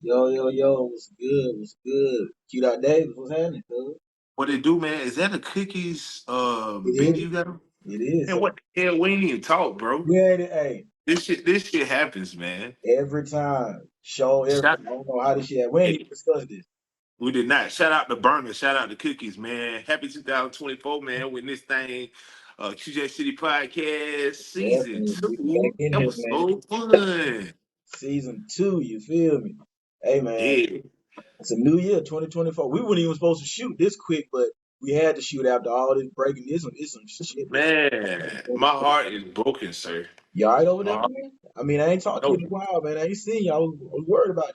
Yo, what's good? What's good? Q Davis, what's happening, cuz? What it do, man? Is that a cookies It binge is. you got? It is. And what the hell? We ain't even talk, bro. Yeah, hey, This shit happens, man. every time. Show every Shout, I don't know how this shit. We ain't even hey, discussed this. we did not. Shout out to Burner. Shout out to Cookies, man. Happy 2024, man. With this thing, Q.JaxXx City podcast season Definitely. We back two, in here, man. episode one. Season 2, you feel me? Hey man, Yeah, it's a new year, 2024. We weren't even supposed to shoot this quick, but we had to shoot after all this breaking. This some shit. man. My heart is broken, sir. You alright over My there, heart, man? I mean, I ain't talked to you no, in a while, man. I ain't seen you. I was worried about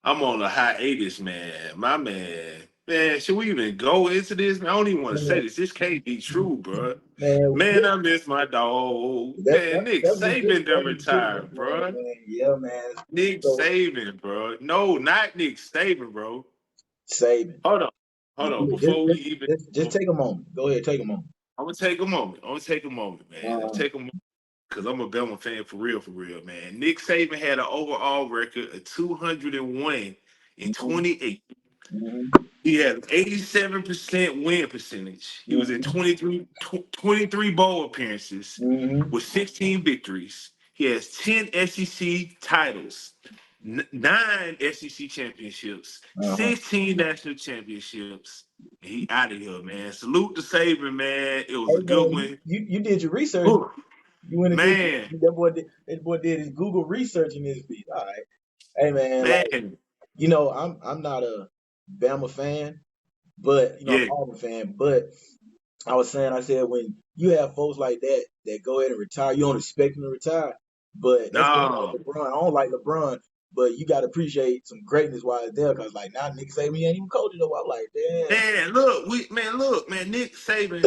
I'm on a hiatus, man. My man. Man, should we even go into this? Man, I don't even want to say you. this. This can't be true, bro. Man, Man, I miss my dog. That, that, Man, Nick that was a good, Saban that done was a good one, retired, bro. man. Yeah, man. Nick So, Saban, bro. No, not Nick Saban, bro. saving. Hold on. Hold on. Just, Before we just, even, just take a moment. Go ahead, take a moment. I'm going to take a moment. I'm going to take a moment, man. Uh, Take a moment. Because I'm a Bama fan for real, man. Nick Saban had an overall record of 201 in mhm, 28. mhm, He had 87% win percentage. He was in mhm, 23 bowl appearances mhm, with 16 victories. He has 10 SEC titles, nine SEC championships, uh-huh. 16 national championships. And he out of here, man. Salute to Saban, man. It was Hey, a good man, one. you did your research. Whew, You went and did man, that boy did his Google research in this beat. All right. Hey, man, like man. I'm not a Bama fan, but I'm Yeah. an Auburn fan. But I said when you have folks like that go ahead and retire, you don't expect them to retire. But that's just like No. LeBron. I don't like LeBron, but you got to appreciate some greatness while it's there. Cause like now niggas say we ain't even coaching though. I'm like, damn. Look, man, Nick Saban,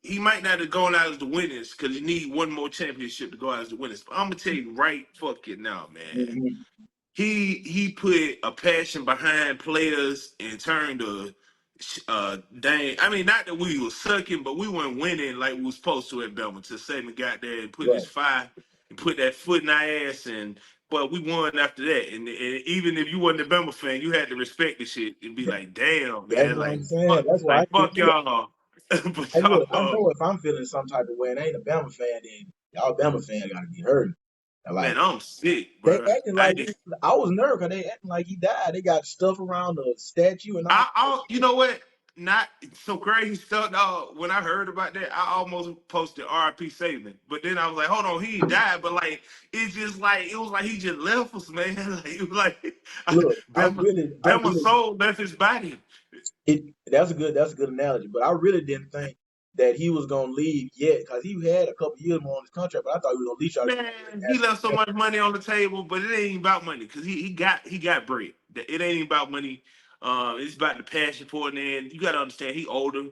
he might not have gone out as the winners because he need one more championship to go out as the winners. But I'm gonna tell you right fuck it now, man. Mhm. He put a passion behind players and turned a dang. I mean, not that we was sucking, but we weren't winning like we was supposed to at Belmont. Till Saban got there and put his Right. fire and put that foot in our ass, and but we won after that. And even if you wasn't a Bama fan, you had to respect the shit and be That- like, damn, That's man, what I'm saying. That's why I fuck look. y'all. But Hey, look, I y'all, know if I'm feeling some type of way and I ain't a Bama fan, then y'all Bama fan gotta be hurting. And like man, I'm sick, they bro. acting like I was nervous because they acting like he died. They got stuff around the statue and all. You know what? Not so crazy stuff. Dog. When I heard about that, I almost posted R.I.P. Saban, but then I was like, hold on, he died. But like, it's just like it was like he just left us, man. Like it was like Look, I Bama really, soul left his body. that's a good analogy. But I really didn't think that he was gonna leave yet because he had a couple years more on his contract. But I thought he was gonna leave. Try to get Man, he national left so much money on the table, but it ain't about money because he got bread. It ain't about money. It's about the passion for it. And you got to understand, he older.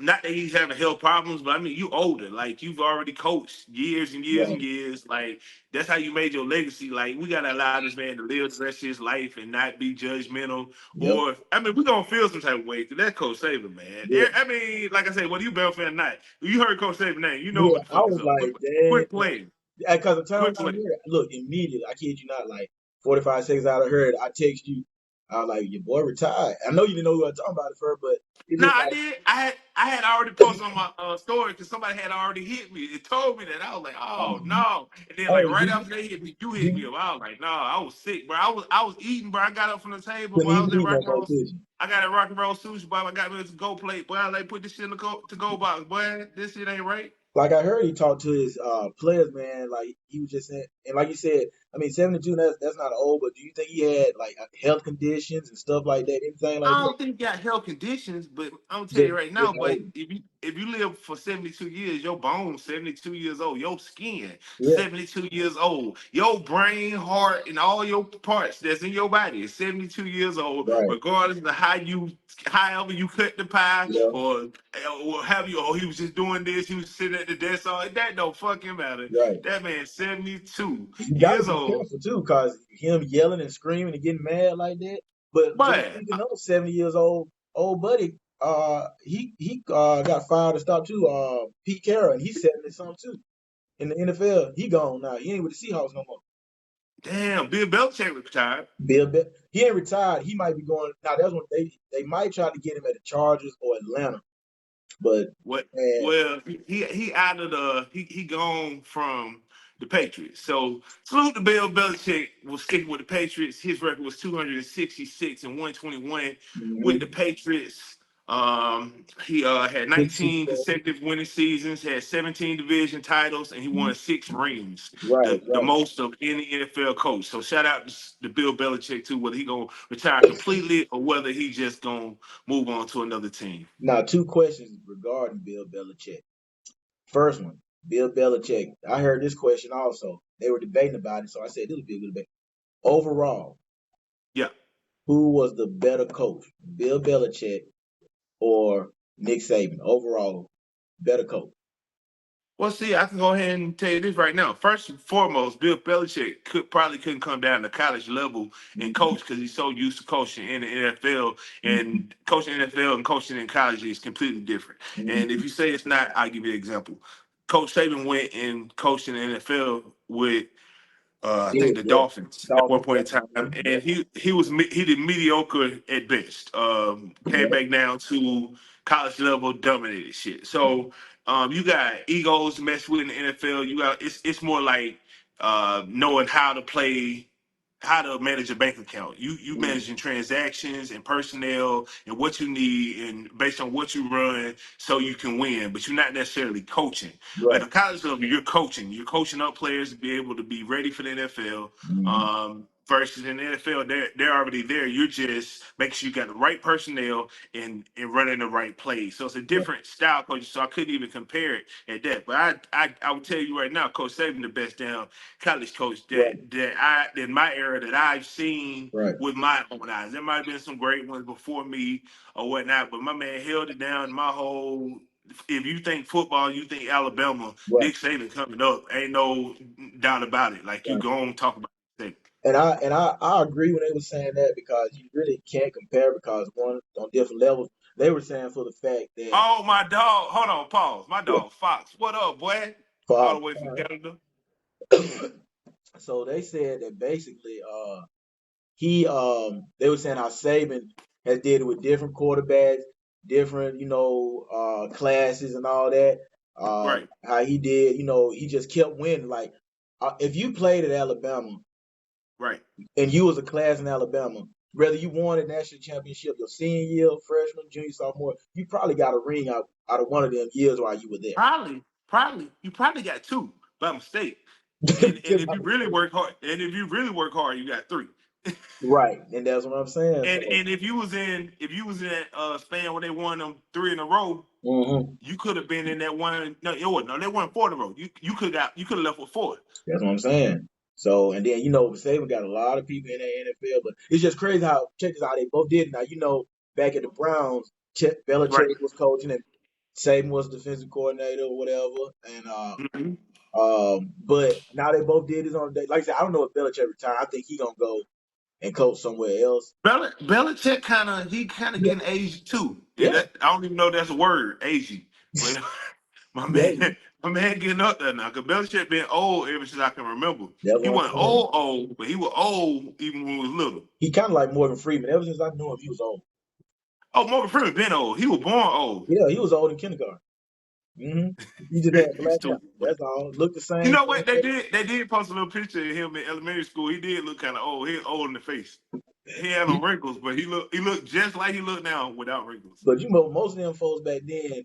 Not that he's having health problems, but I mean, you older. Like you've already coached years and years and right. years. Like that's how you made your legacy. Like we gotta allow this man to live the rest of his life and not be judgmental. Yep. Or I mean, we're gonna feel some type of way. That Coach Saban, man. Yeah. I mean, like I said, whether you Bell fan or not, you heard Coach Saban name, you know Yeah. what the I fuck is was up. like, damn. Quit playing. Because the time Quit I heard playing. it, look, immediately, I kid you not, like 45 seconds out of heard, I text you. I was like, your boy retired. I know you didn't know who I was talking about it first, but it's No, just I like, did. I had already posted on my story because somebody had already hit me. It told me that. I was like, oh no. And then like hey, right after they hit me, you hit me did, up. I was like, no, I was sick, bro. I was eating, bro. I got up from the table, couldn't boy. I was even at eat no rock and more, roll. could you? I got a rock and roll sushi, boy. I got me to go plate, boy. I like put this shit in the to go box, boy. This shit ain't right. Like I heard he talked to his players, man. Like he was just saying, and like you said, I mean, 72. That's not old, but do you think he had like health conditions and stuff like that? Anything like I that? don't think he got health conditions, but I'm gonna tell Just, you right now, just but old. if you live for 72 years, your bones 72 years old, your skin Yeah, 72 years old, your brain, heart, and all your parts that's in your body is 72 years old, right. regardless of however you cut the pie, Yeah, or have you, he was just doing this, he was sitting at the desk, all that don't fucking matter. right. That man 72 You got to years be old, careful too, cause him yelling and screaming and getting mad like that. But just but speaking of 70 years old buddy, he got fired to stop too. Pete Carroll, and he's 70 something too in the NFL. He gone now. He ain't with the Seahawks no more. Damn, Bill Belichick retired. He ain't retired. He might be going now. That's when they might try to get him at the Chargers or Atlanta, but What? man, Well, he out of he gone from the Patriots. So salute to Bill Belichick. Was sticking with the Patriots. His record was 266 and 121 with the mhm. Patriots. He had Big Super 19 Bowl. consecutive winning seasons, had 17 division titles, and he won 6 rings, Right, the right. most of any NFL coach. So shout out to Bill Belichick too, whether he gonna retire completely or whether he just gonna move on to another team. Now, two questions regarding Bill Belichick. First one, Bill Belichick. I heard this question also. They were debating about it, so I said this would be a good debate. Overall, Yeah. who was the better coach, Bill Belichick or Nick Saban? Overall, better coach. Well, see, I can go ahead and tell you this right now. First and foremost, Bill Belichick probably couldn't come down to college level and Mhm, coach because he's so used to coaching in the NFL. mhm, And coaching in the NFL and coaching in college is completely different. And if mhm. you say it's not, I'll give you an example. Coach Saban went and coached in the NFL with I Yeah, think the yeah. Dolphins at one Dolphins, point in yeah. time, Mhm, and he did mediocre at best. Came yeah. back down to college level, dominated shit. So you got egos mess with in the NFL. You got it's more like knowing how to play. How to manage a bank account. You Mhm. managing transactions and personnel and what you need and based on what you run so you can win, but you're not necessarily coaching. At Right. a college level, you're coaching. You're coaching up players to be able to be ready for the NFL. Mhm. Versus in the NFL, they're already there. You're just making sure you got the right personnel and running the right plays. So it's a Right. different style coaching. So I couldn't even compare it at that. But I would tell you right now, Coach Saban, the best down college coach Right. that I in my era that I've seen Right. with my own eyes. There might have been some great ones before me or whatnot, but my man held it down. My whole if you think football, you think Alabama, Right. Nick Saban coming up. Ain't no doubt about it. Like you Right. go on talk about it. And I agree when they were saying that because you really can't compare because one on different levels. They were saying for the fact that Oh, my dog. Hold on, pause. My dog Fox. What up, boy? All for the way from Canada. so they said that basically he they were saying how Saban has did it with different quarterbacks, different classes and all that. Right, How he did, he just kept winning. Like if you played at Alabama right. and you was a class in Alabama, whether you won a national championship your senior year, freshman, junior, sophomore, you probably got a ring out of one of them years while you were there. Probably. You probably got two by mistake. And if you really work hard, you got three. Right, and that's what I'm saying. So, And if you was in that span where they won them three in a row, mhm, you could have been in that one. No, it wasn't. No, they won four in a row. You could have left with four. that's what I'm saying. So, and then Saban got a lot of people in the NFL, but it's just crazy how check this out. They both did. Now back at the Browns, Right. Belichick was coaching and Saban was defensive coordinator or whatever. And Mm-hmm. but now they both did his own day. Like I said, I don't know if Belichick retired. I think he gonna go and coach somewhere else. Belichick kind of Yeah, getting aged too, and yeah, that I don't even know if that's a word, aging. But my yeah. man, my man getting up there now. Cause Belichick been old ever since I can remember. That's He what I'm wasn't saying. old, but he was old even when he was little. He kind of like Morgan Freeman. Ever since I knew him, he was old. Oh, Morgan Freeman been old. He was born old. Yeah, he was old in kindergarten. hmm He just had He's black hair. stupid. That's all. Looked the You same. know what they did? They did post a little picture of him in elementary school. He did look kind of old. He was old in the face. He had no wrinkles, but he looked just like he looked now without wrinkles. But most of them folks back then,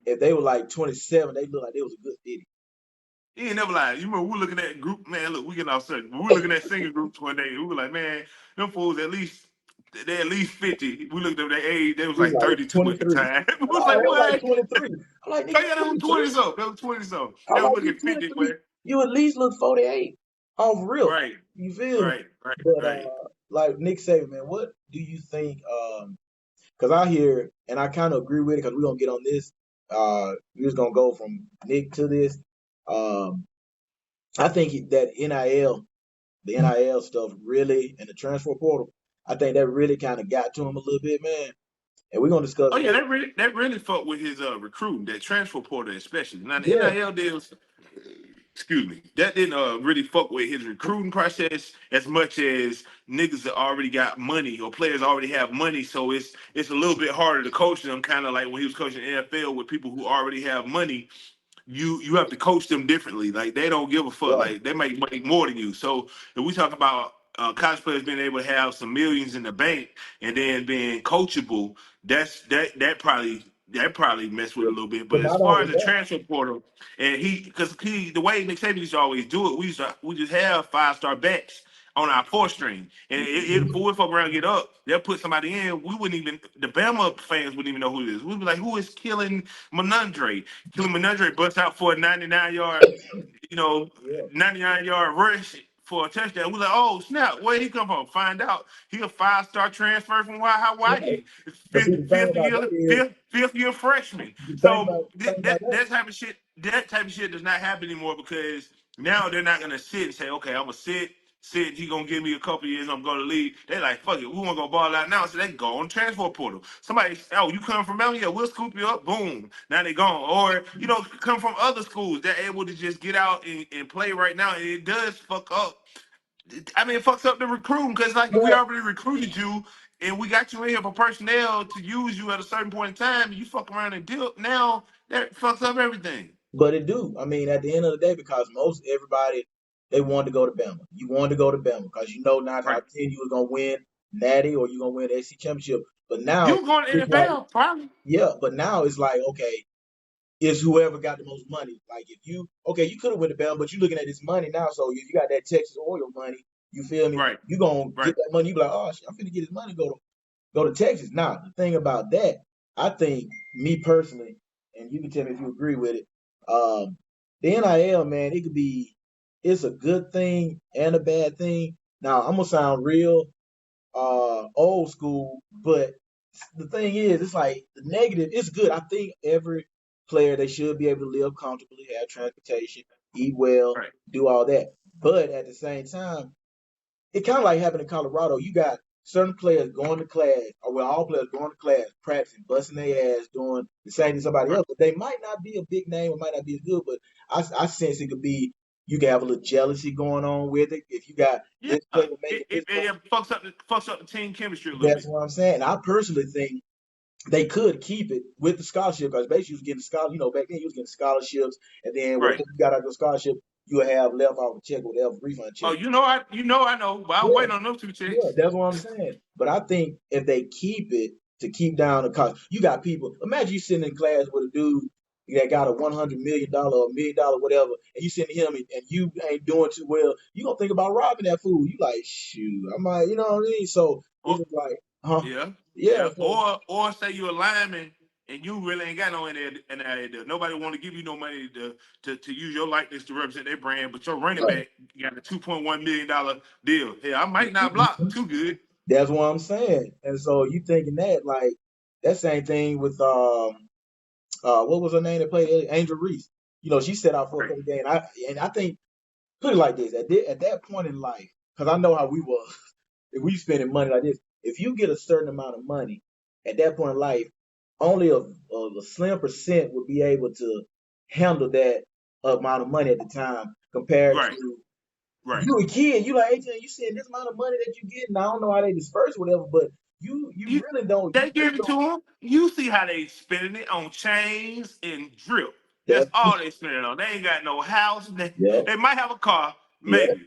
if they were like 27, they looked like they was a good 50. He ain't never lied. You remember we were looking at group, man, look, we getting off certain. We were looking at singing groups one day. We were like, man, them fools they at least 50. We looked at their age, they was He was like like 32 at the 23. time. We was Oh, like, they was like what? 23. I'm like, Oh nigga, yeah, you they was 23? 20 something. They was 20 something. I'm They was like, looking you 50, 23? man. You at least look 48 off real. Right, You feel me? right, right, But right. like Nick Saban, man, what do you think? Because I hear and I kind of agree with it because we're gonna get on this. We're just gonna go from Nick to this. Um, I think that the NIL stuff really, and the transfer portal, I think that really kind of got to him a little bit, man. And we're gonna discuss Oh yeah, that. that really fucked with his recruiting, that transfer portal especially. Now the Yeah, NIL deals. excuse me, that didn't really fuck with his recruiting process as much as niggas that already got money or players already have money. So it's a little bit harder to coach them, kind of like when he was coaching the NFL with people who already have money. You have to coach them differently. Like they don't give a fuck. Yeah, Like they make more than you. So if we talk about college players being able to have some millions in the bank and then being coachable, that probably messed with a little bit. but But as not far only as the that, transfer portal, and the way Nick Saban used to always do it, we just have 5-star backs on our fourth string. And if we fuck around and get up, they'll put somebody in. We wouldn't even the Bama fans wouldn't even know who it is. We'd be like, who is killing Menandre? Killing Menandre busts out for a 99-yard, you know, yeah. 99-yard rush for a touchdown. We're like, oh snap, where he come from? Find out he a 5-star transfer from Right. Hawaii, But see, the thing fifth about year, that is, fifth year freshman. the thing So about the thing about that, that type of shit does not happen anymore because now they're not gonna sit and say, okay, I'm gonna sit. He gonna give me a couple years. I'm gonna leave. They're like, fuck it, we want to go ball out now. So they go on transfer portal. Somebody, oh, you come from Melanie? Yeah, we'll scoop you up. Boom, now they gone. Or come from other schools. They're able to just get out and play right now. And it does fuck up. I mean, it fucks up the recruiting because like we but already recruited you and we got you in here for personnel to use you at a certain point in time. And you fuck around and dip. Now that fucks up everything. but it do. I mean, at the end of the day, because most everybody they wanted to go to Bama. You wanted to go to Bama because you know 9 times out Right. of 10 you was gonna win Natty or you gonna win the SEC championship. But now You going to it's like, NFL probably. yeah, but now it's like, okay, it's whoever got the most money. Like if you okay, you could have went to Bama, but you're looking at this money now. So if you got that Texas oil money, you feel me? Right. You gonna Right. get that money. You be like, oh shit, I'm finna get this money. Go to Texas. Now the thing about that, I think me personally, and you can tell me if you agree with it. The NIL man, it's a good thing and a bad thing. Now I'm gonna sound real old school, but the thing is, it's like the negative. It's good. I think every player they should be able to live comfortably, have transportation, eat well, Right. do all that. But at the same time, it kind of like happened in Colorado. You got certain players going to class, or well, all players going to class, practicing, busting their ass, doing the same as somebody Right. else. But they might not be a big name, or might not be as good. But I sense it could be. You can have a little jealousy going on with it if you got Yeah. this player It, making it, this money. it fucks up the team chemistry a little That's bit. what I'm saying. I personally think they could keep it with the scholarship because basically you was getting scholarship. You know, back then you was getting scholarships, and then whatever Right. you got out of your scholarship, you would have left off a check, or whatever refund check. Oh, I know, but I'm Yeah, waiting on those two yeah, checks. that's what I'm saying. But I think if they keep it to keep down the cost, you got people. Imagine you sitting in class with a dude that got a $100 million or $1 million, whatever, and you sitting to him and you ain't doing too well. You gonna think about robbing that fool. You like, shoot, I might, you know what I mean? So it's Or just like, huh? yeah, Yeah. yeah. So Or say you're a lineman and you really ain't got no NIL deal. Nobody want to give you no money to use your likeness to represent their brand, but your running back got a $2.1 million deal. Hey, I might not block too good. that's what I'm saying. And so you thinking that like that same thing with what was her name that played Angel Reese? You know, she set out for a Right, couple games. I think put it like this at that point in life, because I know how we was. If we spending money like this, if you get a certain amount of money at that point in life, only a slim percent would be able to handle that amount of money at the time compared right, to right. you a kid. You like 18, you seeing this amount of money that you get, and I don't know how they disperse whatever, but you You really don't. You they really give it to don't. them. You see how they spending it on chains and drip. That's That's all they spending on. They ain't got no house. yeah, They might have a car, yeah. maybe,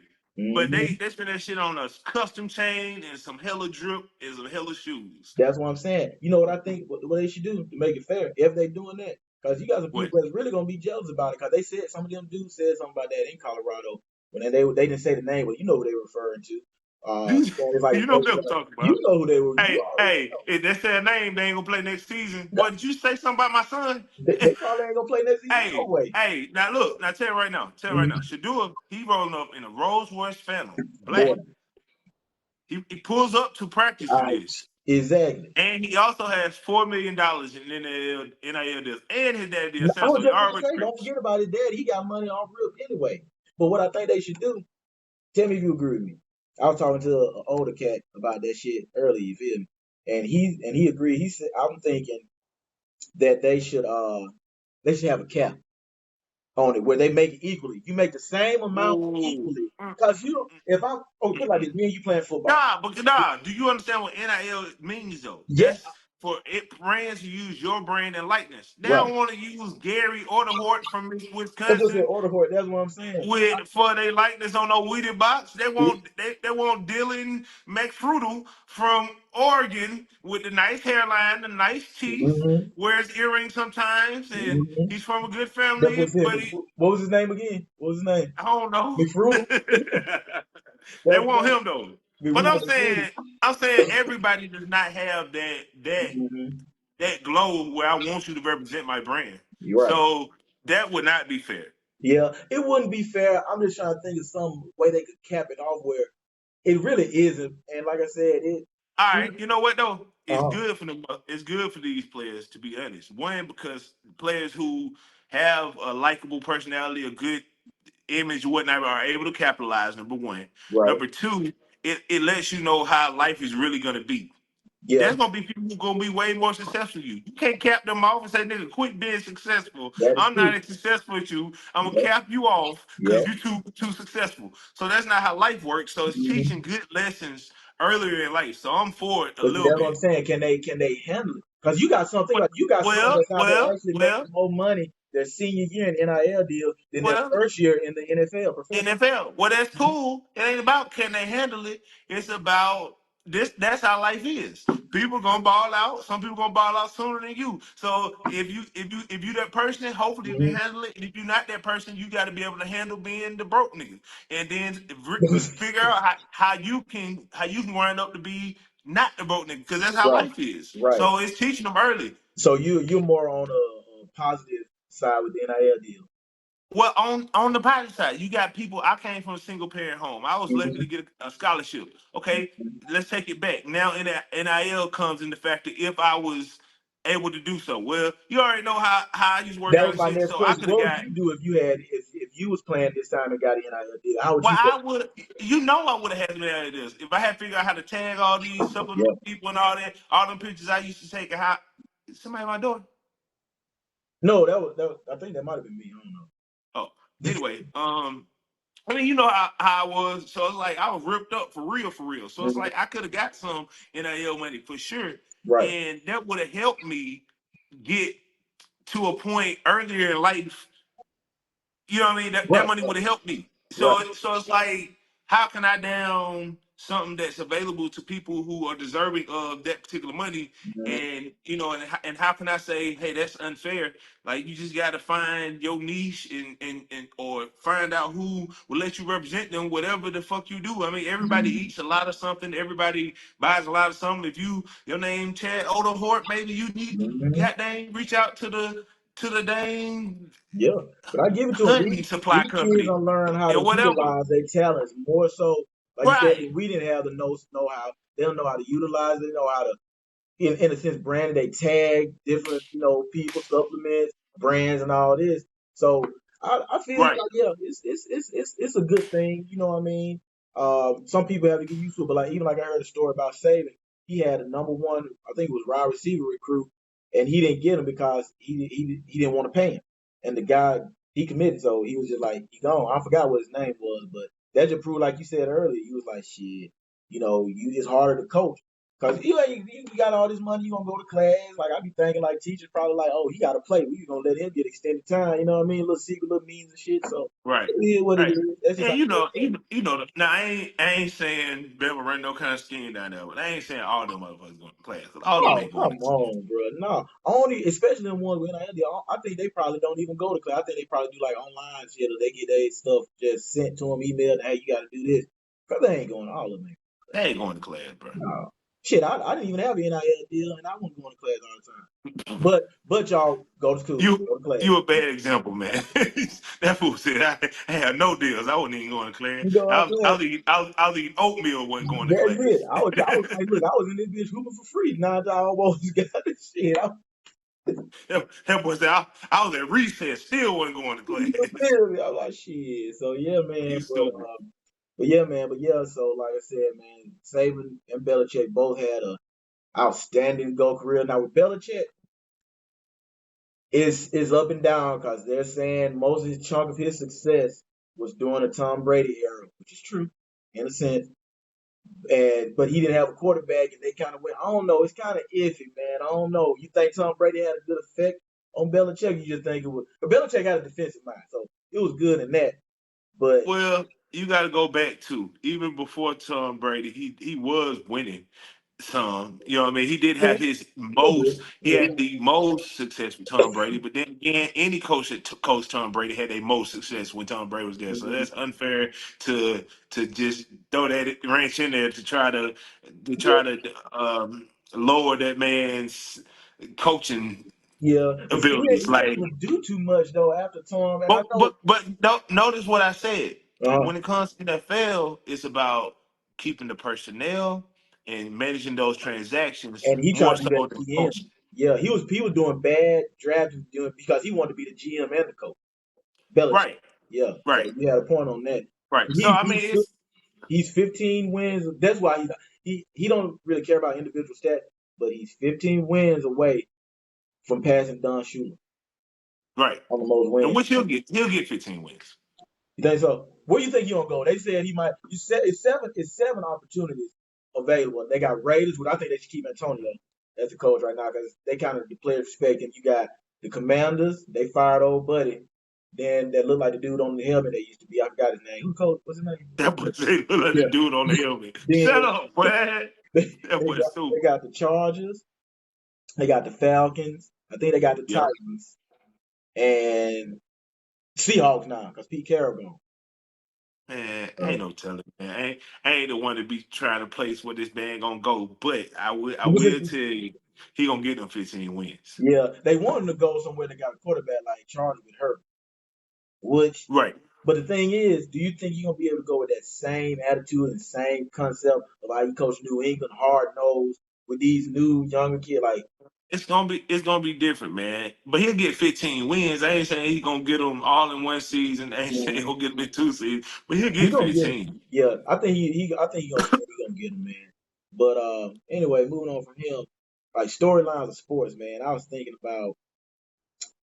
but Hmm. they spend that shit on a custom chain and some hella drip and some hella shoes. That's what I'm saying. You know what I think? What they should do to make it fair if they doing that, because you got some What? people that's really gonna be jealous about it. Because they said some of them dudes said something about that in Colorado when they didn't say the name, but you know who they were referring to. You Saying it's like know what I'm talking you about. know who they were. You already Hey, know. if that's their name, they ain't gonna play next season. No, Boy, did you say something about my son? they probably ain't gonna play next season no way. Now look, now tell you right now. Mhm. Shadua, he rolling up in a Rolls Royce Phantom, Boy, black. He pulls up to practice all for right, this. exactly. And he also has $4 million in NIL deals. And his dad did I sell, was so he just gonna already say, don't rich. forget about his dad. He got money off rip anyway. But what I think they should do, tell me if you agree with me. I was talking to an older cat about that shit earlier, you feel me? And he agreed. He said, I'm thinking that they should have a cap on it where they make it equally. You make the same amount Ooh. equally. Because if I put it like this, me and you playing football. Nah. Do you understand what NIL means though? Yeah, That's for it brands to use your brand and likeness. They right. don't want to use Gary or the Hort from That's what I said, Wisconsin order for it. That's what I'm saying. with for their likeness on no Wheatie box. They want Dylan McFrutal from Oregon with the nice hairline, the nice teeth, Mm-hmm. wears earrings sometimes, and Mm-hmm. he's from a good That's what family, I said. but he, What was his name again? What was his name? I don't know. McFrugal? They That's want right. him though. But McFrugal McFrugal. I'm saying everybody does not have Mm-hmm. that glow where I want you to represent my brand. You're right. So that would not be fair. Yeah, it wouldn't be fair. I'm just trying to think of some way they could cap it off where it really isn't. And like I said, All it right, you know what though? It's uh good for them. It's good for these players to be honest. One, because players who have a likable personality, a good image, or whatnot, are able to capitalize. Number one. right. Number two, it lets you know how life is really gonna be. Yeah, There's gonna be people who gonna be way more successful than you. You can't cap them off and say, "Nigga, quit being successful. that is I'm not true. as successful as you. I'm gonna Yeah, cap you off yeah. because you're too successful." So that's not how life works. So it's Mm-hmm. teaching good lessons earlier in life. So I'm for it a But see, little that's what I'm bit. saying. Can they handle it? Because you got something like you got some Well, that's out there well, actually making well, more money their senior year in NIL deal than their well. first year in the NFL professional. NFL. Well, that's cool. It ain't about can they handle it. It's about this. That's how life is. People gonna ball out. Some people gonna ball out sooner than you. So if you that person, hopefully you can Mm-hmm. handle it. And if you're not that person, you got to be able to handle being the broke nigga. And then figure out how you can wind up to be not the broke nigga because that's how Right, life is. right. So it's teaching them early. So you're more on a positive side with the NIL deal. Well, on the positive side, you got people. I came from a single parent home. I was lucky to Mm-hmm. get a scholarship. Okay, let's take it back. Now, NIL comes in the fact that if I was able to do so, well, you already know how I used to work That out was of my shit. next So I question. could have What would got. you do if you was playing this time and got an NIL deal? How would Well, you go? I would. I would have had to be out of this if I had figured out how to tag all these Yeah. supplement people and all that, all them pictures I used to take. And how somebody at my door. No, that was I think that might have been me. I don't know. Oh, anyway, I mean, you know how I was. So it's like I was ripped up for real, for real. So it's Mhm. like I could have got some NIL money for sure. Right. And that would have helped me get to a point earlier in life, you know what I mean? That Right. money would have helped me. Right. So it's like, how can I down something that's available to people who are deserving of that particular money? Mhm. And and how can I say, hey, that's unfair? Like you just got to find your niche and or find out who will let you represent them, whatever the fuck you do. I mean, everybody Mhm. eats a lot of something. Everybody buys a lot of something. If your name Chad Odehort, maybe you need Mhm. goddamn reach out to the dang Yeah. But I give it to them. hunting These supply these kids company don't learn how to and whatever. utilize their talents more so. Like you said, Right, we didn't have the know how. They don't know how to utilize it. They know how to in a sense branded they tag different people supplements brands and all this so I feel you right, like yeah it's a good thing what I mean some people have to get used to it but like even like I heard a story about Saban he had a number one I think it was wide receiver recruit and he didn't get him because he didn't want to pay him and the guy he committed so he was just like he gone I forgot what his name was but that just proved like you said earlier he was like shit you it's harder to coach Cause you got all this money, you gonna go to class. Like I be thinking, like teachers probably like, oh, he got to play. We gonna let him get extended time. You know what I mean? Little secret, little means and shit. So right, it is what it right. is. That's just And how you it know, goes. now I ain't saying Bama run no kind of scheme down there, but I ain't saying all them motherfuckers going to class. 'Cause all them Oh, ain't going come to class. on, bro. No, only especially the ones with NIL. I think they probably don't even go to class. I think they probably do like online shit, or they get their stuff just sent to them, emailed. Hey, you got to do this. Cause they ain't going all of them. They ain't going to class, bro. No, shit. I didn't even have an NIL deal, and I wasn't going to class all the time. But y'all go to school, You go to class. you a bad example, man. That fool said I had no deals. I wasn't even going to class. You know what I'm saying? I was eating oatmeal. Wasn't going to That's it. class. I was like, look, I was in this bitch hooping for free. Now I almost got this shit. That boy said I was at recess, still wasn't going to You class. feel me? I was like, shit. So yeah, man. You stupid. But yeah, man. But yeah. So like I said, man, Saban and Belichick both had a outstanding go career. Now with Belichick, It's up and down because they're saying most of his chunk of his success was during the Tom Brady era, which is true in a sense. And but he didn't have a quarterback, and they kind of went. I don't know. It's kind of iffy, man. I don't know. You think Tom Brady had a good effect on Belichick? You just think it was. But Belichick had a defensive mind, so it was good in that. But Well, you got to go back to even before Tom Brady. He was winning some. You know what I mean? He did yeah, have his a little most. bit. He Yeah, had the most success with Tom Brady. But then again, any coach that coached Tom Brady had a most success when Tom Brady was there. So mhm, that's unfair to just throw that wrench in there to yeah, try to lower that man's coaching yeah. But see, abilities. he ain't Like, able to do too much though after Tom. And I know. but notice what I said. Uh, When it comes to NFL, it's about keeping the personnel and managing those transactions and he more tried to do so that than GM. coaching. Yeah, he was doing bad drafting doing because he wanted to be the GM and the coach. Belichick. Right, Yeah, so right, you had a point on that. right. So He, I mean, he's it's he's 15 wins. That's why he don't really care about individual stats, but he's 15 wins away from passing Don Shula right. on the most And wins. which he'll get 15 wins. You think so? Where you think he gonna go? They said he might. You said it's seven opportunities available. They got Raiders, which I think they should keep Antonio as the coach right now because they kind of the players respect him. You got the Commanders. They fired old buddy. Then that looked like the dude on the helmet they used to be. I forgot his name. Who coach? What's his name? That was they look like the Yeah. dude on the helmet. Shut Then up, man. they, That they was got they stupid. got the Chargers. They got the Falcons. I think they got the Yep. Titans and Seahawks now because Pete Carroll gone. Man, ain't So, no telling, man. I ain't the one to be trying to place where this man gonna go, but I will tell you, he gonna get them 15 wins. yeah, they want him to go somewhere that got a quarterback like Chargers with Herbert. Which, Right. but the thing is, do you think he's gonna be able to go with that same attitude and same concept of how he coached New England, hard nosed with these new younger kids? Like, It's gonna be different, man. But he'll get 15 wins. I ain't saying he's gonna get them all in one season. I ain't saying mm, he'll get them in 2 seasons, but he'll he get gonna get him. 15. Yeah, I think he gonna get him, man. But anyway, moving on from him, like storylines of sports, man. I was thinking about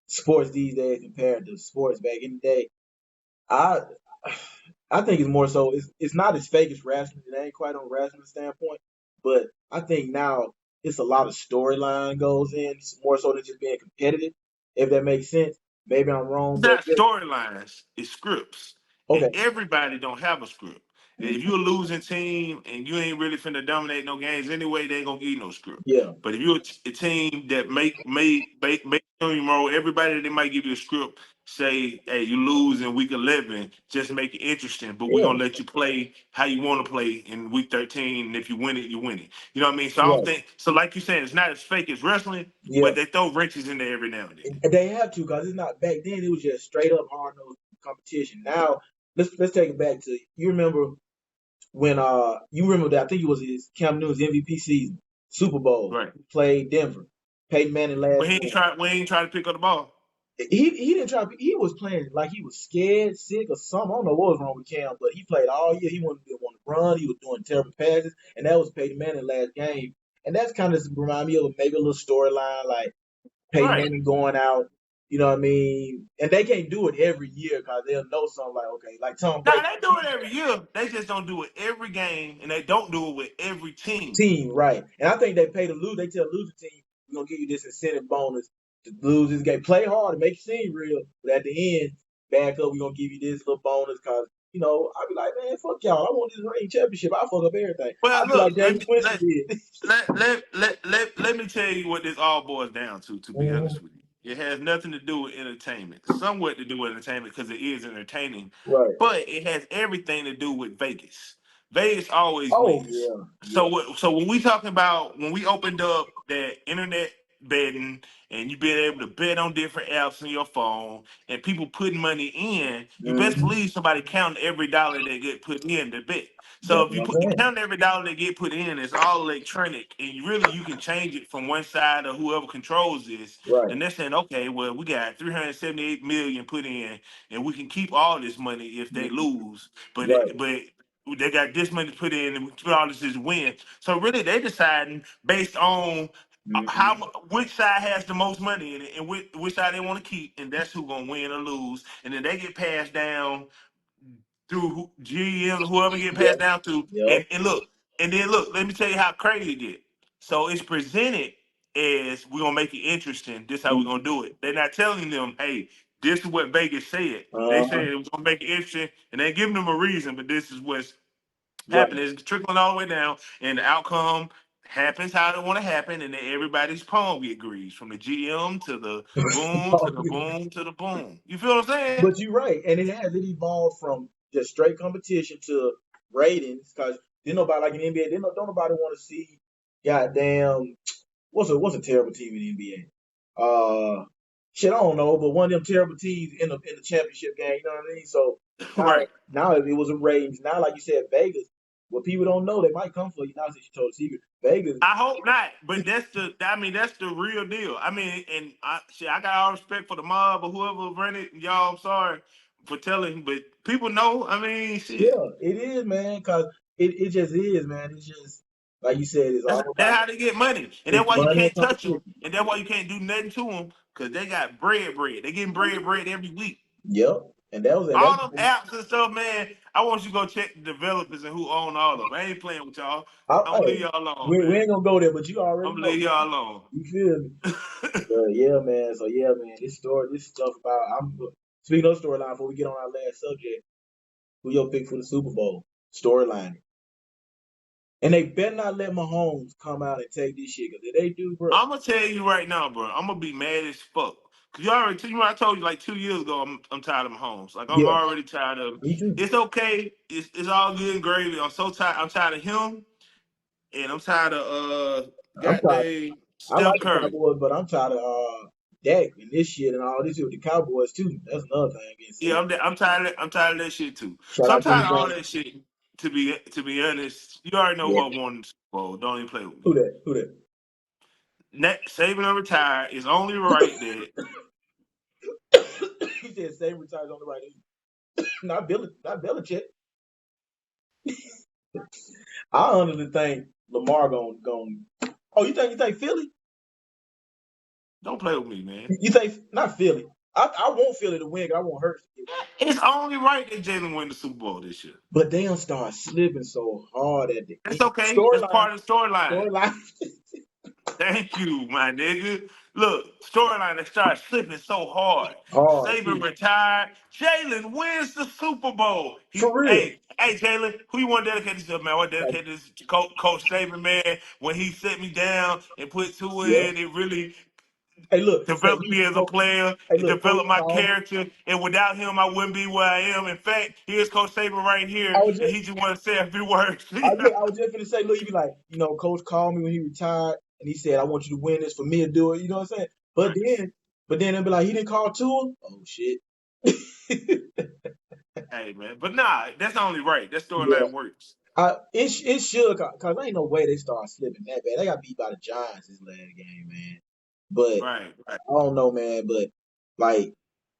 sports these days compared to sports back in the day. I I think it's more so it's not as fake as wrestling. It ain't quite on a wrestling standpoint, but I think now it's a lot of storyline goes in more so than just being competitive. If that makes sense. Maybe I'm wrong, It's but not storylines, it's scripts. And okay. everybody don't have a script. And if Mhm. you're a losing team and you ain't really finna dominate no games anyway, they ain't gonna give you no script. Yeah, But if you're a team that make roll, everybody they might give you a script, say, hey, you lose in week 11, just make it interesting, but we're yeah, gonna let you play how you want to play in week 13, and if you win it, you win it. You know what I mean? So I don't right, think so. Like you said, it's not as fake as wrestling, yeah. but they throw wrenches in there every now and then. And they have to because it's not back then. It was just straight up hard nosed competition. Now let's take it back to you remember when you remember that I think it was his Cam Newton's MVP season, Super Bowl. Right. He played Denver. Peyton Manning But last he ain't game. try. We ain't trying to pick up the ball. He didn't try. He was playing like he was scared, sick, or something. I don't know what was wrong with Cam, but he played all year. He didn't want to run. He was doing terrible passes, and that was Peyton Manning last game. And that's kind of remind me of maybe a little storyline like Peyton Right. Manning going out. You know what I mean? And they can't do it every year because they'll know something like okay, like Tom Now Brady they do it every year. They just don't do it every game, and they don't do it with every team. team, right? And I think they pay the lose. They tell the losing team, we're gonna give you this incentive bonus to lose this game. Play hard to make it seem real, but at the end, back up. We're gonna give you this little bonus because I'll be like, man, fuck y'all. I want this ring championship. I fuck up everything. Well, I be like look, let James me Winston let did. let me tell you what this all boils down to. To be Mhm. honest with you, it has nothing to do with entertainment. Somewhat to do with entertainment because it is entertaining, Right. but it has everything to do with Vegas. Vegas always Oh wins. yeah, So yeah. so when we talking about when we opened up that internet betting and you being able to bet on different apps on your phone and people putting money in, you best Mm-hmm. believe somebody counting every dollar they get put in to bet. So That's if you what put you I'm saying. count every dollar that get put in, it's all electronic, and you can change it from one side or whoever controls this. Right, And they're saying, okay, well, we got 378 million put in, and we can keep all this money if they Mhm. lose, but Right. they got this money put in, and we put all this as win. So really, they deciding based on Mm-hmm. which side has the most money in it, and which side they want to keep, and that's who gonna win or lose, and then they get passed down through GM, whoever get Yep. passed down to, Yep. and then look, let me tell you how crazy it get. So it's presented as we're gonna make it interesting. This how we're gonna do it. They're not telling them, hey, this is what Vegas said. They Uh-huh. said it was gonna make it interesting, and they giving them a reason, but this is what's Right. happening. It's trickling all the way down, and the outcome happens how they want to happen, and then everybody's palm get greased from the GM to the boom to the boom to the boom. You feel what I'm saying? But you're right, and it evolved from just straight competition to ratings because didn't nobody like in the NBA. Don't nobody want to see goddamn what's a terrible team in the NBA? Shit, I don't know, but one of them terrible teams in the championship game. You know what I mean? So Right. now it was a ratings. Now, like you said, Vegas. What people don't know, they might come for you. Now since you told the secret, Vegas. I hope not, but that's the real deal. I mean, and I got all respect for the mob or whoever ran it. Y'all, I'm sorry for telling, but people know. I mean, shit. Yeah, it is, man. Cause it just is, man. It's just like you said. It's all That's about how they get money, and it's that's why you money and can't touch them, competition. and that's why you can't do nothing to them because they got bread. They getting bread every week. Yep, and that was All them apps and stuff, man. I want you to go check the developers and who own all of them. I ain't playing with y'all. I'm gonna leave hey, y'all alone, we man. ain't gonna go there, but you I'm already gonna know. leave y'all alone. You feel me? Yeah, man. So yeah, man. This stuff about. I'm speaking of storyline. Before we get on our last subject, who your pick for the Super Bowl storyline? And they better not let Mahomes come out and take this shit. Cause if they do, bro. I'm gonna tell you right now, bro. I'm gonna be mad as fuck. Cause I told you like 2 years ago. I'm tired of Mahomes. Like I'm Yeah, already tired of him. me too. It's okay. It's all good and gravy. I'm so tired. I'm tired of him, and I'm tired of I'm tired. goddamn I Steph like the Curry. Cowboys, but I'm tired of Dak and this shit and all this shit with the Cowboys too. That's another thing getting Yeah, said. I'm tired of that shit too. Shout So I'm out to tired the of all fans. that shit. To be honest, you already know who Yeah. I won the Super Bowl. Don't even play with Who me. that? Who that? Saban retired. It's only right that He said same retires on the right. Not Belichick. I honestly think Lamar going. Oh, you think Philly? don't play with me, man. You think not Philly? I want Philly to win. 'Cause I want Hurts to get one. It's only right that Jalen win the Super Bowl this year. But they don't start slipping so hard at the That's end. okay. That's Storyline, part of the storyline. storyline. Thank you, my nigga. Look, storyline that started slipping so hard. Hard Saban too. retired. Jalen wins the Super Bowl. For real. Hey, Jalen, who you want to dedicate this to, man? I want to Like, dedicate this to Coach Saban, man. When he set me down and put two yeah. in, it really Hey, look. developed me as a player. Hey, It look. Coach developed my called me. character. And without him, I wouldn't be where I am. In fact, here's Coach Saban right I here, was and just he just want to say a few words. I was just gonna say, look, you be like, Coach called me when he retired, and he said, "I want you to win this for me to do it." You know what I'm saying? But Nice. then it'll be like, he didn't call Tua. Oh shit. Hey, man. But nah, that's only right. That Yeah. storyline works. It should cause ain't no way they start slipping that bad. They got beat by the Giants this last game, man. But Right, right. I don't know, man. But like,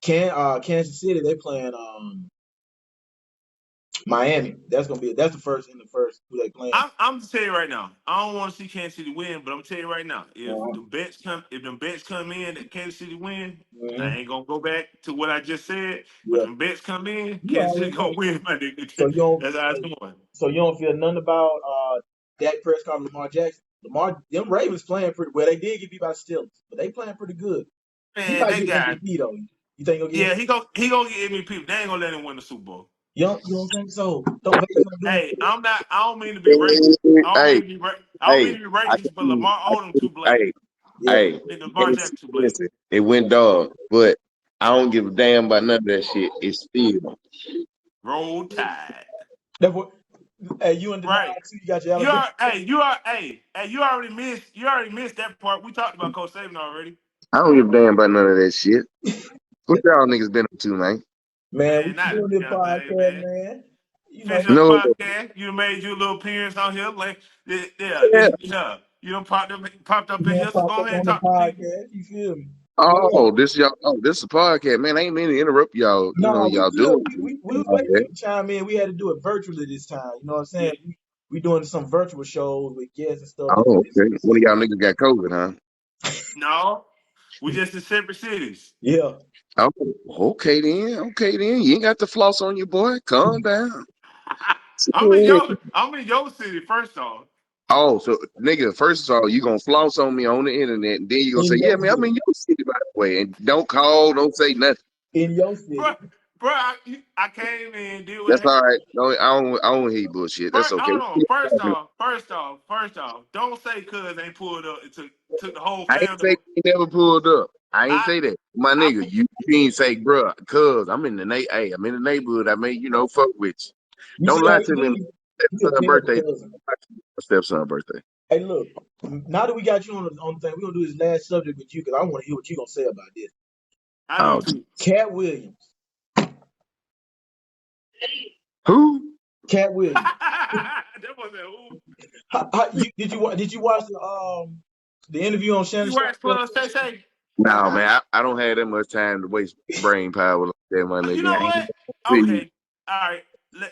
Kansas City, they playing Miami. That's the first who they playing. I'm to tell you right now. I don't want to see Kansas City win, but I'm tell you right now, Uh, if the bets come in that Kansas City win, I mhm. ain't gonna go back to what I just said. But Yeah, them bets come in, you Kansas City already gonna know. win, my So nigga. you don't. That's how it's going. So you don't feel nothing about Dak Prescott, Lamar Jackson. Them Ravens playing pretty well. They did get beat by the Steelers, but they playing pretty good. He Man, might that get guy. MVP though. You think he'll get? Yeah, he gonna get MVP. They ain't gonna let him win the Super Bowl. You don't think so? Don't Vegas don't do him? Hey, I'm not. I don't mean to be racist. Hey, I don't mean hey, to be I racist, but can, Lamar I Odom can, too black. Yeah, hey, Nigga, you Lamar can't see, Jackson too black. listen, it went dog, but I don't give a damn about none of that shit. It's still. Roll Tide. that's what. Hey, you in denial Right. too? You got your Alabama. You already missed that part. We talked about Coach Saban already. I don't give a damn about none of that shit. What y'all niggas been up to, man? Man, we Man, not doing this a damn thing, podcast, man. man. You know, Finish up the No, podcast. You made your little appearance on here. Like, yeah, yeah. You done popped up in man here, so popped go up ahead and on the talk to people. podcast. You feel me? Yeah. Oh, this y'all. Oh, this is a podcast, man. I ain't mean to interrupt y'all. No, we y'all good. doing We all was waiting for that. you to chime in. We had to do it virtually this time. You know what I'm Yeah, saying? We doing some virtual shows with guests and stuff. Oh, okay. One of y'all niggas got COVID, huh? No, we just in separate cities. Yeah. Oh, okay then. Okay then. You ain't got the floss on you, boy. Calm down. I'm in your city, first off. Oh, so nigga, first of all, you gonna floss on me on the internet, and then you gonna say, In "Yeah, your man, I'm in city. your city, by the way," and don't call, don't say nothing. In your city. Bro, I came in, did what That's I all right. No, I don't hear you bullshit. That's first, okay. hold on. First off, don't say cuz ain't pulled up. It took the whole I ain't say family. you never pulled up. I ain't I say that, my I nigga. You ain't say, bruh, cuz I'm in the hey, I'm in the neighborhood. I mean, fuck with you. You Don't see how lie he to me. did? He a Stepson terrible birthday. cousin. Stepson birthday. Hey, look. Now that we got you on the thing, we're gonna do this last subject with you because I want to hear what you gonna say about this. do Oh, too. Katt Williams. who? Katt Williams. That wasn't who. Did you watch the interview on Shannon You Sharp watch Club Say yesterday? Say? No, man, I don't have that much time to waste brain power like that, my You nigga. know I ain't what? with you. Okay. All right.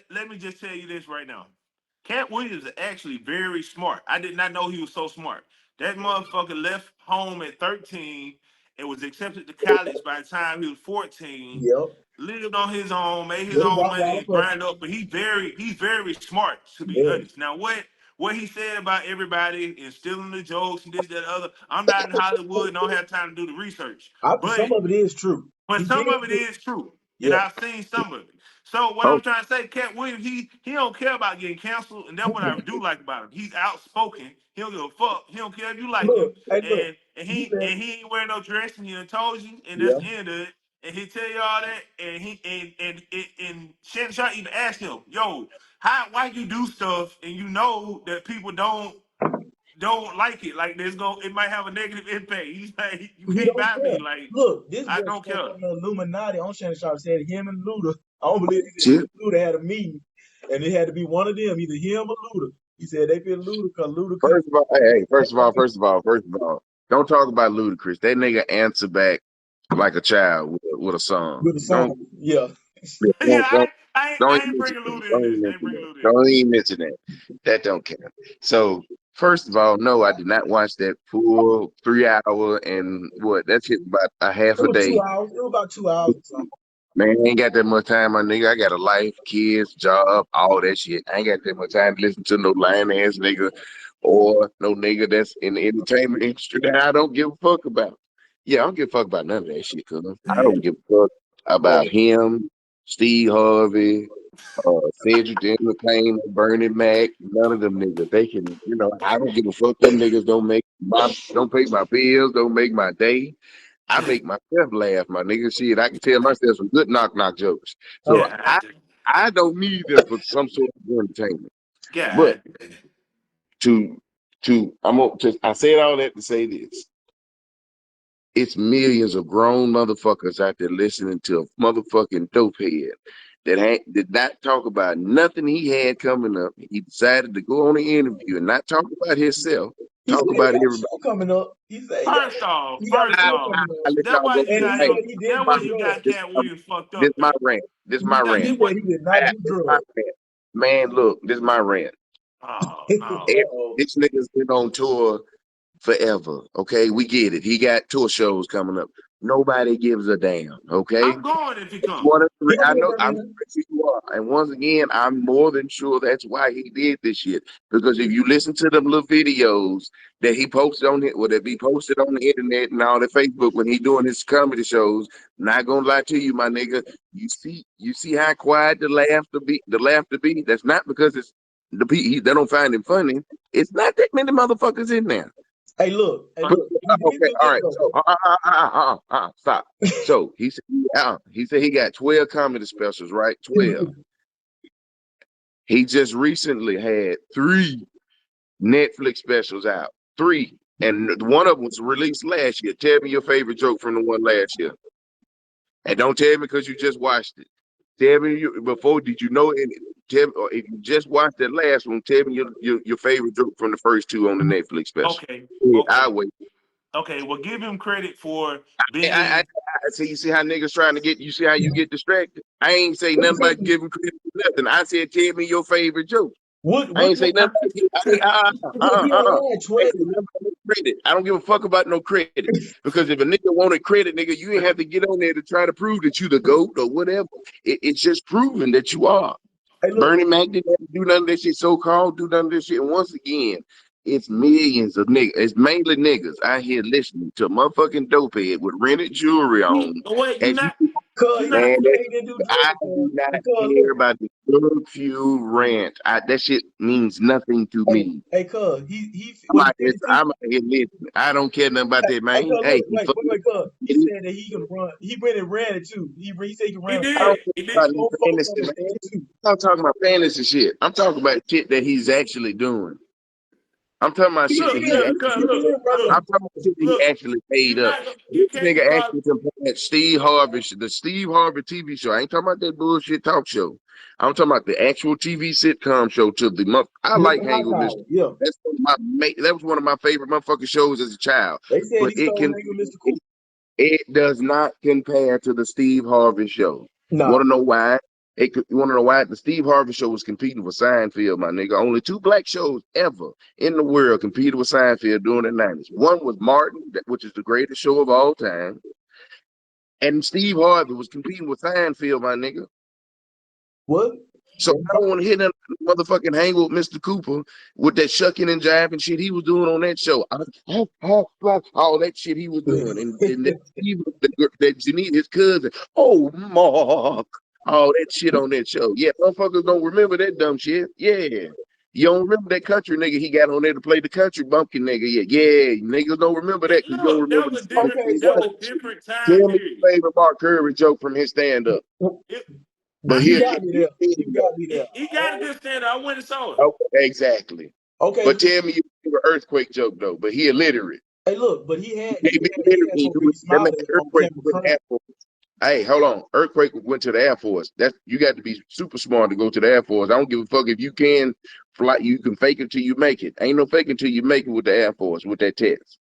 Let me just tell you this right now. Katt Williams is actually very smart. I did not know he was so smart. That motherfucker left home at 13 and was accepted to college by the time he was 14. Yep. Lived on his own, made his With a own rock money, bottom and puppy. grind up. But he's very smart, to be Yeah. honest. Now, what he said about everybody and stealing the jokes and this, that, other. I'm not in Hollywood and don't have time to do the research. Some But of it is true. but He some did. of it is true, and Yeah. I've seen some of it. So what Oh, I'm trying to say, Katt Williams, he don't care about getting canceled, and that's what I do like about him. He's outspoken. He don't give a fuck. He don't care if you like him, Look. Hey, look. and He he said, and he ain't wearing no dress, and he done told you, and that's yeah. the end of it. And he tell you all that, and and Shannon Sharp even asked him, "Yo, why you do stuff, and you know that people don't like it. Like it might have a negative impact. He's like, you He can't don't buy me. care. Like, Look, this I boy don't spoke care. on the Illuminati on Shannon Sharp. Said him and Luda. I don't believe he said him shit. and Luda had a meeting, and it had to be one of them, either him or Luda. He said they feel Luda because Luda couldn't. First of all, hey, first of all, don't talk about Ludacris. That nigga answer back like a child with a song. With the song. Yeah. Yeah, Don't, don't, don't I ain't even mention bringing that. Luda in Don't even this. I ain't mention bringing that. Luda in Don't this. even mention that. That don't count. So, first of all, no, I did not watch that full 3 hour and what? That shit about a half It a was day. 2 hours. It was about 2 hours or something. Man, I ain't got that much time, my nigga. I got a life, kids, job, all that shit. I ain't got that much time to listen to no lying ass nigga or no nigga that's in the entertainment industry that I don't give a fuck about. Yeah, I don't give a fuck about none of that shit, cuz I don't give a fuck about Yeah. him, Steve Harvey, Cedric the Entertainer, Bernie Mac, none of them niggas. They can, I don't give a fuck. Them niggas don't pay my bills, don't make my day. I make myself laugh, my nigga. Shit, I can tell myself some good knock knock jokes. So God, I don't need them for some sort of entertainment. But God. to I said all that to say this. It's millions of grown motherfuckers out there listening to a motherfucking dope head that did not talk about nothing he had coming up. He decided to go on an interview and not talk about himself, He talk said he about got a everybody. show coming up. He said First off, he got a first I, show off, coming I up. let that y'all why go. you And he got Hey, him. said he this didn't That my do why you rant. got drugs. Cat Williams fucked This up my though. rant. This my That, rant. He that said what? he did not I, do this my drugs. rant. Man, look, this my rant. Oh no. Every, Uh-oh. this nigga's been on tour forever. Okay, we get it. He got tour shows coming up. Nobody gives a damn. Okay, I'm going if he come. He'll I be in know. I'm Birmingham. sure you are. And once again, I'm more than sure that's why he did this shit. Because if you listen to them little videos that he posted on it, or that be posted on the internet and all the Facebook when he doing his comedy shows, not gonna lie to you, my nigga. You see how quiet the laughter be. That's not because it's they don't find him funny. It's not that many motherfuckers in there. Hey, look. He did Okay, do all this right. though. So, stop. So he said he got 12 comedy specials, right? 12. He just recently had 3 Netflix specials out. 3. And one of them was released last year. Tell me your favorite joke from the one last year. And don't tell me because you just watched it. Tell me before, did you know it? Tell me, or if you just watched that last one, tell me your favorite joke from the first 2 on the Netflix special. Okay, Yeah, okay, I wait. okay. Well, give him credit for I being. see. You see how niggas trying to get. You see how you get distracted. I ain't say nothing about giving credit for nothing. I said, tell me your favorite joke. What I what ain't say nothing. he only had I 12. ain't say nothing about no credit. I don't give a fuck about no credit. Because if a nigga wanted credit, nigga, you ain't have to get on there to try to prove that you the GOAT or whatever. It's just proving that you are. Hey, look, Bernie Mac didn't have to do none of this shit, so-called do none of this shit. And once again, it's millions of niggas. It's mainly niggas out here listening to a motherfucking dopehead with rented jewelry on. Wait, And cuz you he not. man, didn't, he didn't do I drugs, man. do not Cuz care look, about the drug fuel rant. That shit means nothing to me. hey, cuz he what he said too. I'm out here listening. I don't care nothing about that, Hey, man. cuz Hey, look, wait, cuz he said that he can run. He really ran it too. He said he can He run I don't did. care He did. about no folks fantasy, on the man. stage too. I'm not talking about fantasy shit. I'm talking about shit that he's actually doing. I'm talking about He shit Look, that did, he look, he cause actually. did run look, I'm them. talking about shit that he look. actually paid You up. not. You This can't nigga because actually compared Steve Harvey, the Steve Harvey TV show. I ain't talking about that bullshit talk show. I'm talking about the actual TV sitcom show to the month. I like Mr. hanging with Mr. Hightower, yeah. That's one of that was one of my favorite motherfucking shows as a child. They said But he stole nigga Mr. Cooper. it does not compare to the Steve Harvey show. Nah. Want to know why? You want to know why? The Steve Harvey show was competing with Seinfeld, my nigga. Only two black shows ever in the world competed with Seinfeld during the 90s. One was Martin, which is the greatest show of all time. And Steve Harvey was competing with Seinfeld, my nigga. What? So I don't want to hear that motherfucking hang with Mr. Cooper with that shucking and jiving shit he was doing on that show. All that shit he was doing. And that Steve, that Janine, his cousin, oh, Mark, all that shit on that show. Yeah, motherfuckers don't remember that dumb shit. Yeah. You don't remember that country nigga he got on there to play the country bumpkin nigga. Yeah, niggas don't remember that because you don't look, remember Okay, that was so a different time Tell me period. your favorite Mark Curry joke from his stand-up. It, But you he here, got me there. You got me there. he got a good stand. I went and saw it. okay, exactly. Okay, But tell me your favorite earthquake joke though. But he illiterate. hey, look, but he had He he be had he had illiterate. told Ricky That man Smiley on earthquake camera went to the crying. Air Force. Hey, hold on. Earthquake went to the Air Force. That's you got to be super smart to go to the Air Force. I don't give a fuck if you can fly. You can fake it till you make it. Ain't no fake it till you make it with the Air Force with that test.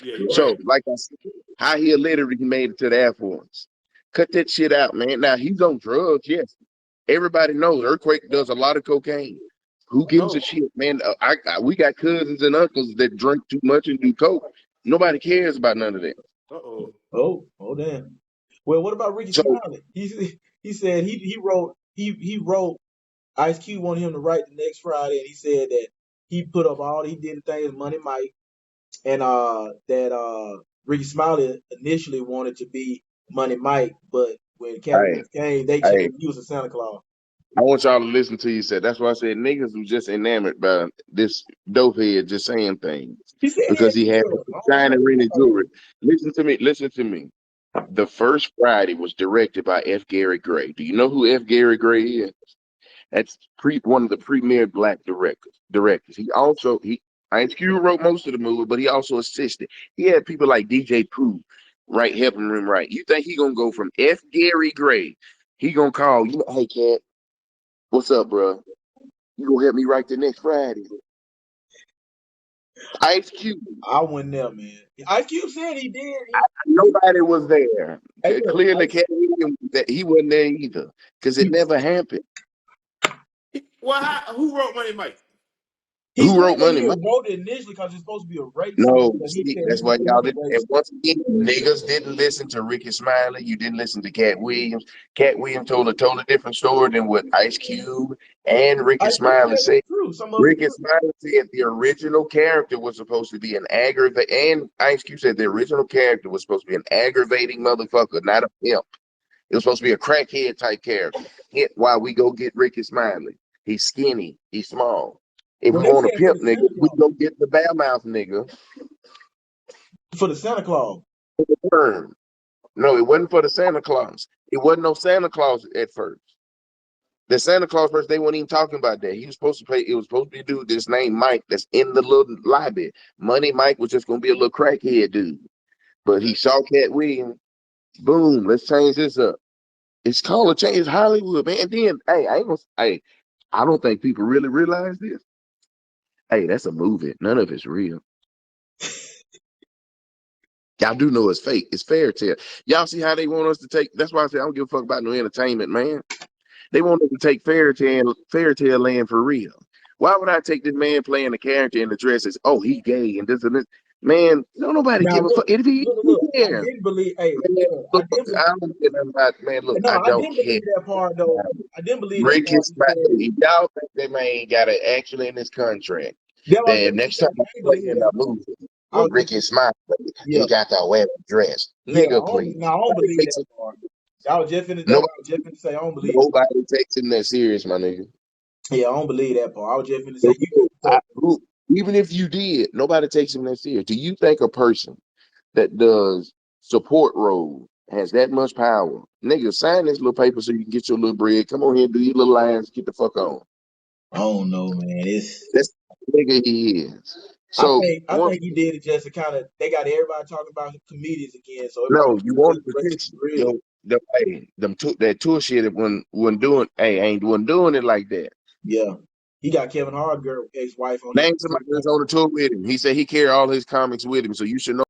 Yeah, you're So, right. like I said, how he illiterate he made it to the Air Force. Cut that shit out, man. Now he's on drugs. Yes, everybody knows Earthquake does a lot of cocaine. Who I gives a know. shit, man? We got cousins and uncles that drink too much and do coke. Nobody cares about none of that. Uh-oh. Oh damn. Well, what about Ricky So, Smiley? He said he wrote Ice Cube wanted him to write the next Friday, and he said that he put up all he did the thing with Money Mike, and that Ricky Smiley initially wanted to be Money Mike, but when Katt hey, Williams came, they hey, changed. He was a Santa Claus. I want y'all to listen to you said. That's why I said niggas was just enamored by this dope head just saying things He said he because had he two had girls. I don't shining know. rented jewelry. Listen to me. Listen to me. The first Friday was directed by F. Gary Gray. Do you know who F. Gary Gray is? That's one of the premier black directors. He Ice Cube wrote most of the movie, but he also assisted. He had people like DJ Pooh, right, helping him right. You think he gonna go from F. Gary Gray? He gonna call you, hey cat, what's up, bro? You gonna help me write the next Friday? Ice Cube. I wasn't there, man. Ice Cube said he did. Nobody was there. Hey, look, Clearly, Katt Williams, that he wasn't there either, because it never happened. Well, who wrote Money Mike? he Who said wrote that he Money? didn't wrote it initially because it's supposed to be a rape scene, No, but he see, said he that's why didn't y'all want a didn't. rape And scene. once again, niggas didn't listen to Ricky Smiley. You didn't listen to Katt Williams. Katt Williams told a totally different story than what Ice Cube and Ricky Ice Cube Smiley said said. it's true. Some of it's Ricky true. Smiley said the original character was supposed to be an aggravating, and Ice Cube said the original character was supposed to be an aggravating motherfucker, not a pimp. It was supposed to be a crackhead type character. Hit while we go get Ricky Smiley. He's skinny. He's small. If Well, we they want a said for pimp the nigga, Santa we Claus. go get the bad mouth nigga. For the Santa Claus. Term. No, it wasn't for the Santa Claus. It wasn't no Santa Claus at first. The Santa Claus first, they weren't even talking about that. He was supposed to play, it was supposed to be a dude this name Mike that's in the little lobby. Money Mike was just gonna be a little crackhead dude. But he saw Katt Williams. Boom, let's change this up. It's called a change. It's Hollywood, man. And then, hey, I don't think people really realize this. Hey, that's a movie. None of it's real. Y'all do know it's fake. It's fairy tale. Y'all see how they want us to take. That's why I say I don't give a fuck about no entertainment, man. They want us to take fairy tale land for real. Why would I take this man playing the character in the dress as, oh, he gay and this and this? Man, don't nobody Now give a fuck. look, If he look. I care, didn't believe. Hey, man, look, I look, didn't believe. I don't care nothing about, man, look, No, I I don't didn't care. believe that part though. I didn't believe that Rick part. is He smart. said Y'all think that man got it actually in his contract that was that just next time saying. he I didn't play believe in that a part. movie, I when was just Rick is smart, yeah, he got to wear a dress. yeah. Nigga, please. No, I don't Nobody believe takes that it, part. I was just finna. That's what nobody, I was just finna say. I don't believe that. nobody takes him that serious, my nigga. Yeah, I don't believe that part. I was just finna say So, you just told even if you did, nobody takes him that serious. Do you think a person that does support role has that much power? Nigga, sign this little paper so you can get your little bread. Come on here, do your little lines, get the fuck on. I don't know, man. It's That's the nigga he is. I So think I once think he did it just to kind of they got everybody talking about comedians again, so everybody no, you want really attention. really Yo, hey, that tour shit when doing ain't wasn't doing it like that. yeah. He got Kevin Hart girl ex wife on his Name somebody that's on the tour with him. He said he carry all his comics with him, so you should know.